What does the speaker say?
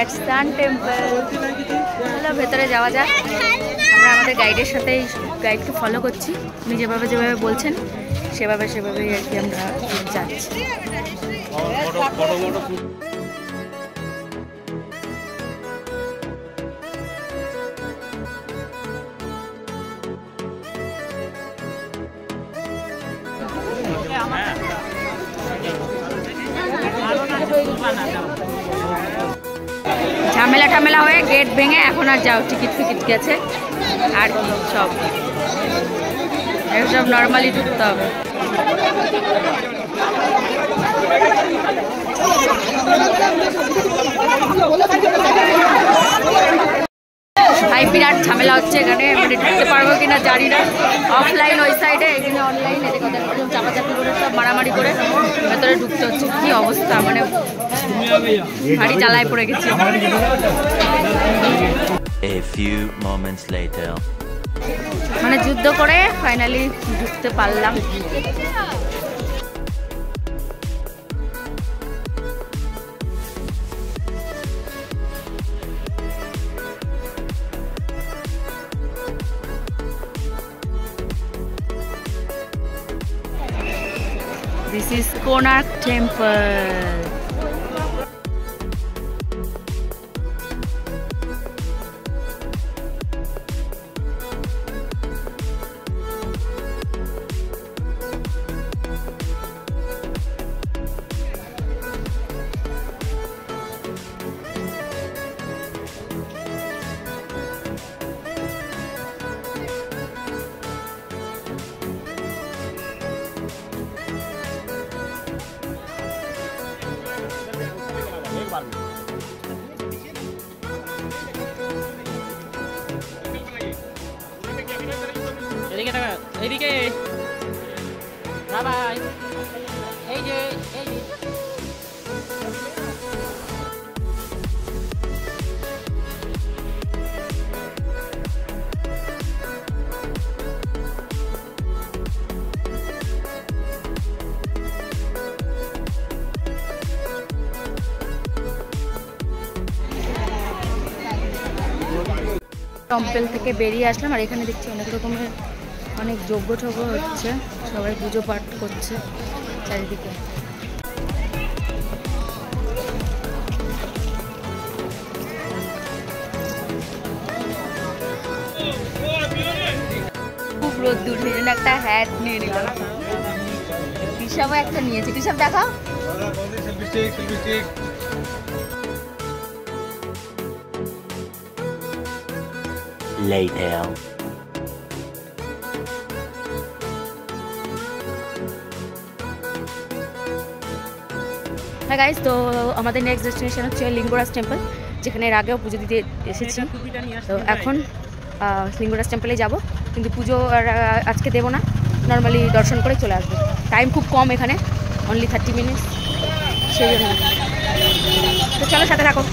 That San temple. চলো ভেতরে যাওয়া যাক। আমরা আমাদের গাইডের সাথে গাইডকে ফলো করছি, উনি যেভাবে যেভাবে বলছেন সেভাবেই আর কি আমরা যাচ্ছি। ঝামেলা ঠামেলা হয়ে গেট ভেঙে এখন আর যাও, টিকিট ফিকিট গেছে আর কি সব এসব নর্মালি ঢুকতে হবে। ভাই বিরাট ঝামেলা হচ্ছে এখানে, মানে ঢুকতে পারবো কিনা জানি না। অফলাইন ওই সাইডে, এখানে অনলাইন, এদিকে ওদের চাপাচাপি করে সব মারামারি করে ভেতরে ঢুকতে হচ্ছে। কি অবস্থা, মানে ভারী জ্বালায় পড়ে গেছি। মানে যুদ্ধ করে ফাইনালি ঢুকতে পারলাম। This is Konark Temple. এদিকে বাবাই এই যে টেম্পল থেকে বেরিয়ে আসলাম, আর এখানে দেখছি অনেক রকমের অনেক যজ্ঞ ঠজ্ঞ হচ্ছে, সবাই পুজো পাঠ করছে চারিদিকে। খুব রোদ্দুর, সেই জন্য একটা হ্যাট নিয়ে নিলাম। টিশাবও একটা নিয়েছি, টিশাব দেখাও। Later. হ্যাঁ গাইস, তো আমাদের নেক্সট ডেস্টিনেশন হচ্ছে লিঙ্গরাজ টেম্পল, যেখানে এর আগেও পুজো দিতে এসেছি। তো এখন লিঙ্গরাজ টেম্পলে যাব, কিন্তু পুজো আজকে দেবো না, নর্মালি দর্শন করে চলে আসবো। টাইম খুব কম এখানে, অনলি 30 মিনিটস, সেই জন্য। তো চলো সাথে থাকো।